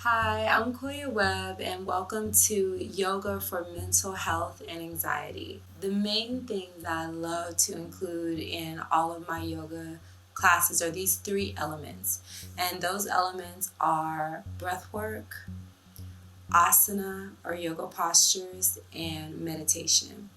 Hi, I'm Koya Webb, and welcome to Yoga for Mental Health and Anxiety. The main things I love to include in all of my yoga classes are these three elements, and those elements are breathwork, asana or yoga postures, and meditation.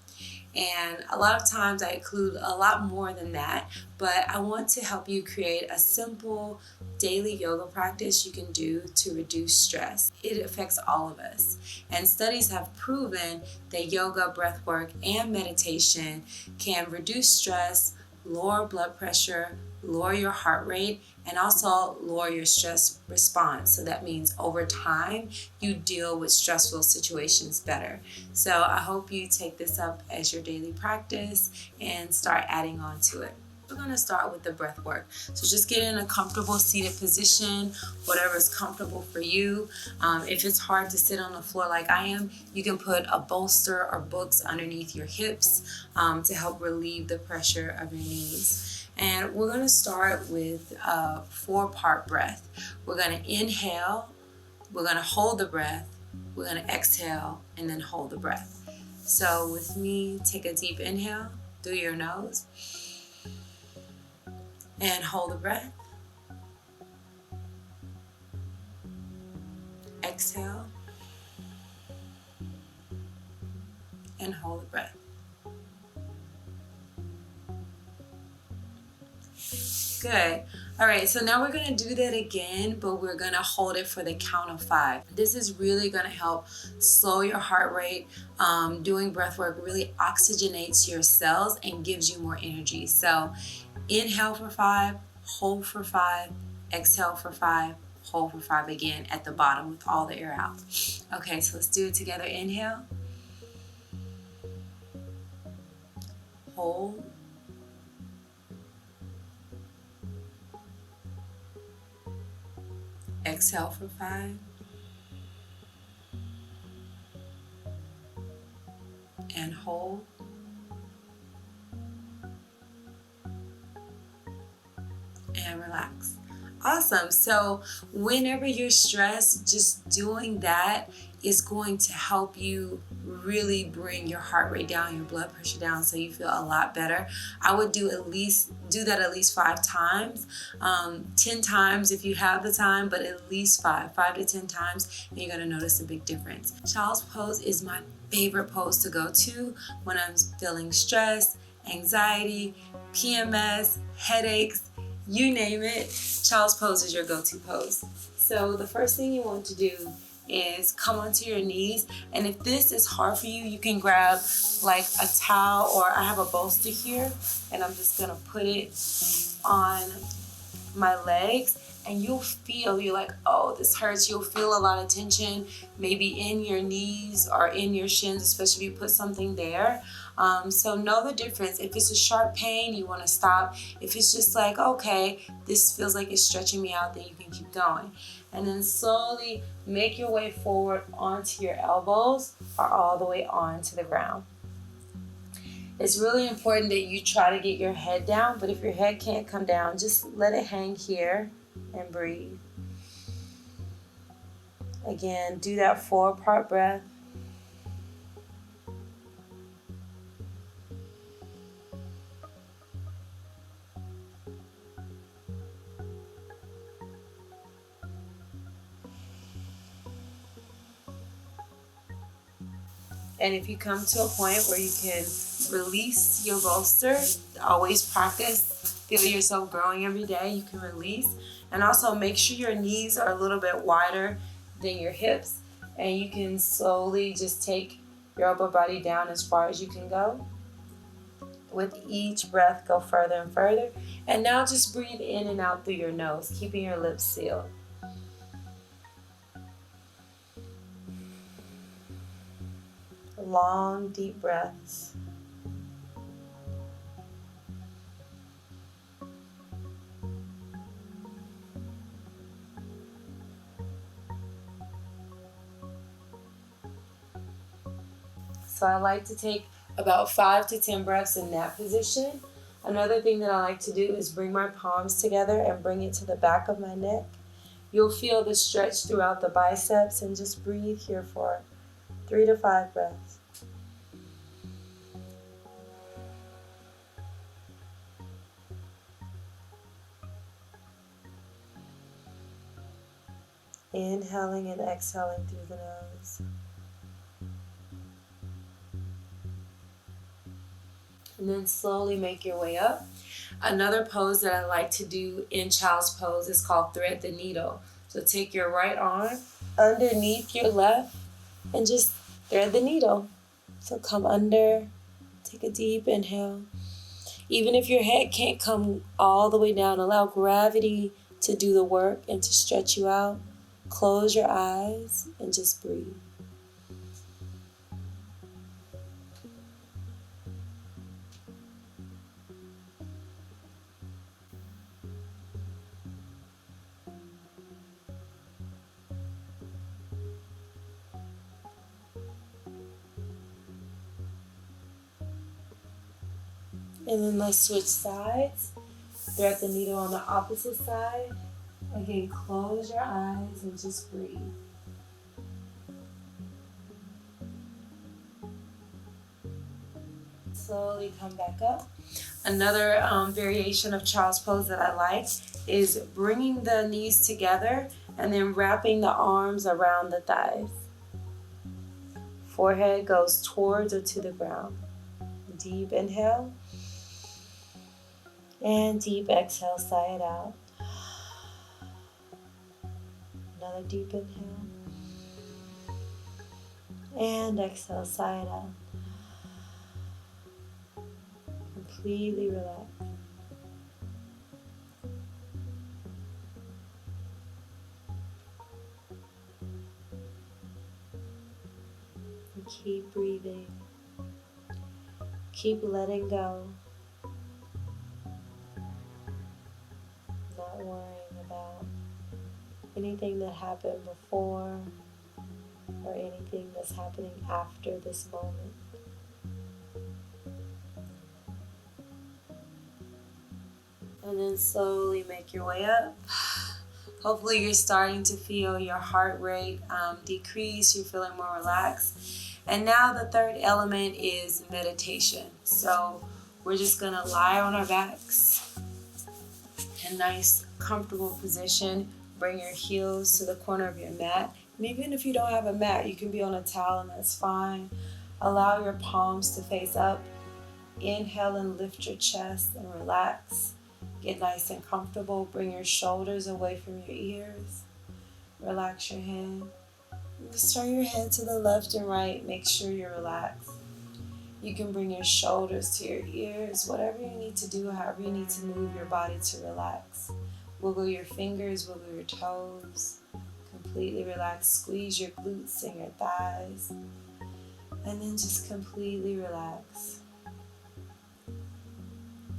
And a lot of times I include a lot more than that, but I want to help you create a simple daily yoga practice you can do to reduce stress. It affects all of us. And studies have proven that yoga, breathwork, and meditation can reduce stress, lower blood pressure, lower your heart rate, and also lower your stress response. So that means over time, you deal with stressful situations better. So I hope you take this up as your daily practice and start adding on to it. We're going to start with the breath work. So just get in a comfortable seated position, whatever is comfortable for you. If it's hard to sit on the floor like I am, you can put a bolster or books underneath your hips to help relieve the pressure of your knees. And we're going to start with a 4-part breath. We're going to inhale, we're going to hold the breath, we're going to exhale, and then hold the breath. So with me, take a deep inhale through your nose and hold the breath. Exhale and hold the breath. Good. All right, so now we're going to do that again, but we're going to hold it for the count of 5. This is really going to help slow your heart rate. Doing breath work really oxygenates your cells and gives you more energy. So inhale for 5, hold for 5, exhale for 5, hold for 5 again at the bottom with all the air out. Okay, so let's do it together. Inhale, hold, exhale for 5, and hold, and relax. Awesome. So whenever you're stressed, just doing that is going to help you really bring your heart rate down, your blood pressure down, so you feel a lot better. I would do that at least 5 times, 10 times if you have the time, but at least 5 to 10 times, and you're going to notice a big difference. Child's pose is my favorite pose to go to when I'm feeling stress, anxiety, PMS, headaches, you name it. Child's pose is your go-to pose. So the first thing you want to do is come onto your knees, and if this is hard for you, you can grab like a towel, or I have a bolster here, and I'm just gonna put it on my legs, and you're like, oh, this hurts. You'll feel a lot of tension, maybe in your knees or in your shins, especially if you put something there. So know the difference. If it's a sharp pain, you want to stop. If it's just like, okay, this feels like it's stretching me out, then you can keep going. And then slowly make your way forward onto your elbows or all the way onto the ground. It's really important that you try to get your head down, but if your head can't come down, just let it hang here and breathe. Again, do that 4-part breath. And if you come to a point where you can release your bolster, always practice, feel yourself growing every day, you can release. And also make sure your knees are a little bit wider than your hips, and you can slowly just take your upper body down as far as you can go. With each breath, go further and further. And now just breathe in and out through your nose, keeping your lips sealed. Long, deep breaths. So I like to take about 5 to 10 breaths in that position. Another thing that I like to do is bring my palms together and bring it to the back of my neck You'll feel the stretch throughout the biceps, and just breathe here for 3 to 5 breaths. Inhaling and exhaling through the nose. And then slowly make your way up. Another pose that I like to do in child's pose is called thread the needle. So take your right arm underneath your left and just thread the needle. So come under, take a deep inhale. Even if your head can't come all the way down, allow gravity to do the work and to stretch you out. Close your eyes and just breathe. And then let's switch sides. Thread the needle on the opposite side. Again, close your eyes and just breathe. Slowly come back up. Another variation of child's pose that I like is bringing the knees together and then wrapping the arms around the thighs. Forehead goes towards or to the ground. Deep inhale. And deep exhale, sigh it out. Another deep inhale. And exhale, sigh it out. Completely relax. And keep breathing. Keep letting go. Not worrying about anything that happened before or anything that's happening after this moment. And then slowly make your way up. Hopefully you're starting to feel your heart rate decrease. You're feeling more relaxed. And now the third element is meditation. So we're just going to lie on our backs in a nice, comfortable position. Bring your heels to the corner of your mat. And even if you don't have a mat, you can be on a towel and that's fine. Allow your palms to face up. Inhale and lift your chest and relax. Get nice and comfortable. Bring your shoulders away from your ears. Relax your head. Just turn your head to the left and right. Make sure you're relaxed. You can bring your shoulders to your ears. Whatever you need to do, however you need to move your body to relax. Wiggle your fingers, wiggle your toes. Completely relax. Squeeze your glutes and your thighs. And then just completely relax.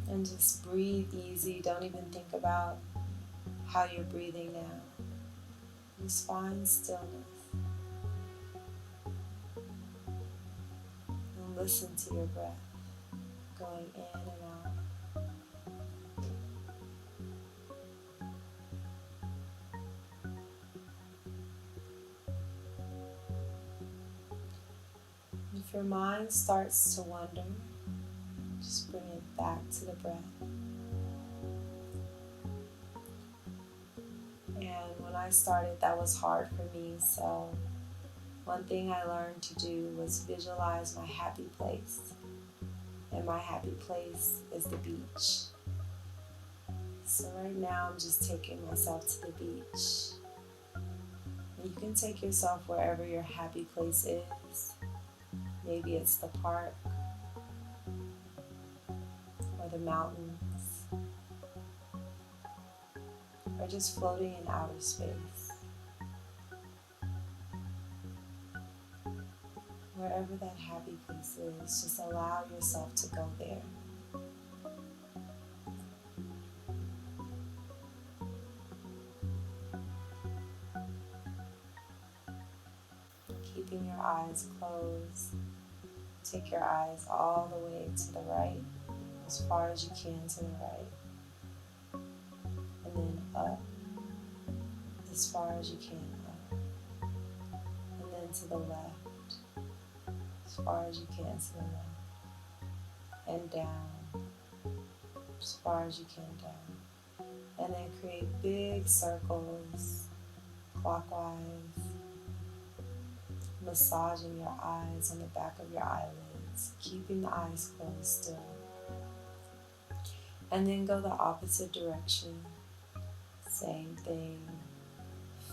And just breathe easy. Don't even think about how you're breathing now. Just find stillness. And listen to your breath going in and out. If your mind starts to wander, just bring it back to the breath. And when I started, that was hard for me. So one thing I learned to do was visualize my happy place. And my happy place is the beach. So right now I'm just taking myself to the beach. And you can take yourself wherever your happy place is. Maybe it's the park or the mountains or just floating in outer space. Wherever that happy place is, just allow yourself to go there. Keeping your eyes closed, take your eyes all the way to the right, as far as you can to the right, and then up as far as you can up. And then to the left, as far as you can to the left. And down, as far as you can down. And then create big circles clockwise, massaging your eyes on the back of your eyelids, keeping the eyes closed still. And then go the opposite direction. Same thing.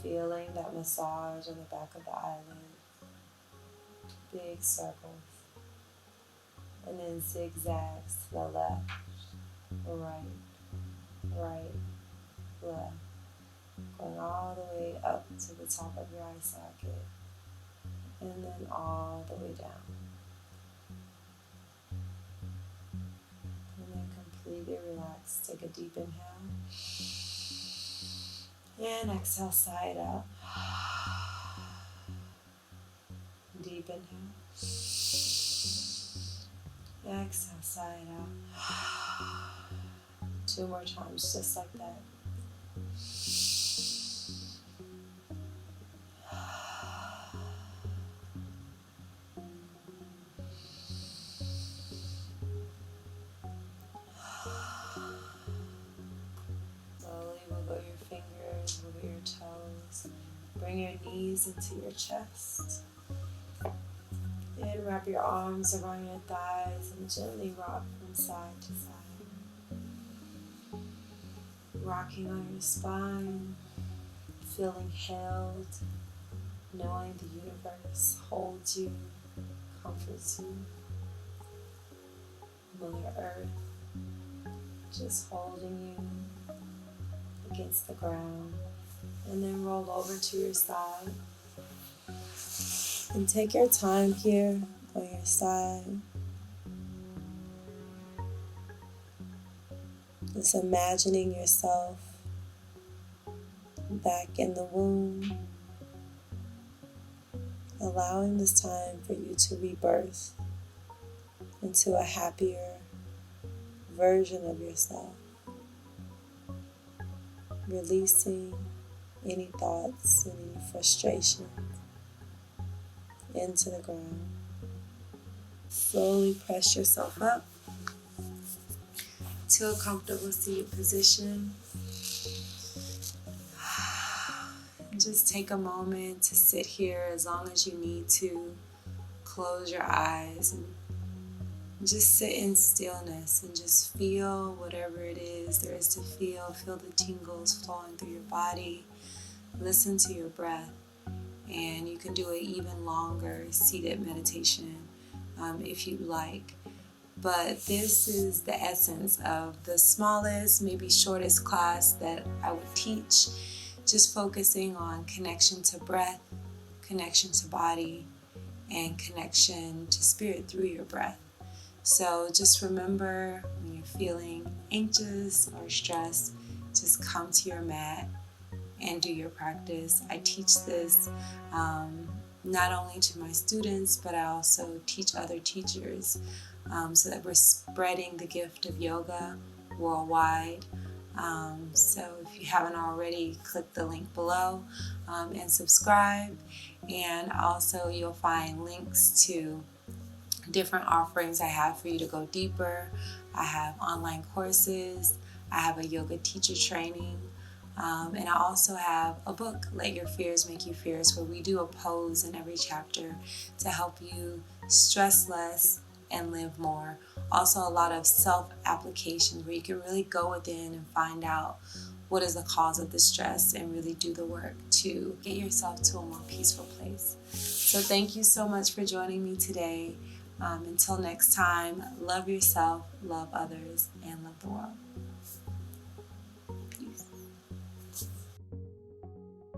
Feeling that massage on the back of the eyelid. Big circles. And then zigzags to the left, right, left. Going all the way up to the top of your eye socket. And then all the way down. And then completely relax. Take a deep inhale. And exhale, side out. Deep inhale. Exhale, side out. 2 more times, just like that. Slowly wiggle your fingers, wiggle your toes. Bring your knees into your chest. And wrap your arms around your thighs and gently rock from side to side. Rocking on your spine, feeling held, knowing the universe holds you, comforts you. Mother Earth just holding you against the ground. And then roll over to your side. And take your time here on your side. Just imagining yourself back in the womb. Allowing this time for you to rebirth into a happier version of yourself. Releasing any thoughts and any frustration into the ground. Slowly press yourself up to a comfortable seated position. And just take a moment to sit here as long as you need to. Close your eyes and just sit in stillness and just feel whatever it is there is to feel. Feel the tingles flowing through your body. Listen to your breath. And you can do an even longer seated meditation if you like. But this is the essence of the smallest, maybe shortest class that I would teach. Just focusing on connection to breath, connection to body, and connection to spirit through your breath. So just remember when you're feeling anxious or stressed, just come to your mat and do your practice. I teach this not only to my students, but I also teach other teachers so that we're spreading the gift of yoga worldwide. So if you haven't already, click the link below and subscribe. And also you'll find links to different offerings I have for you to go deeper. I have online courses. I have a yoga teacher training. And I also have a book, Let Your Fears Make You Fierce, where we do a pose in every chapter to help you stress less and live more. Also a lot of self-application where you can really go within and find out what is the cause of the stress and really do the work to get yourself to a more peaceful place. So thank you so much for joining me today. Until next time, love yourself, love others, and love the world.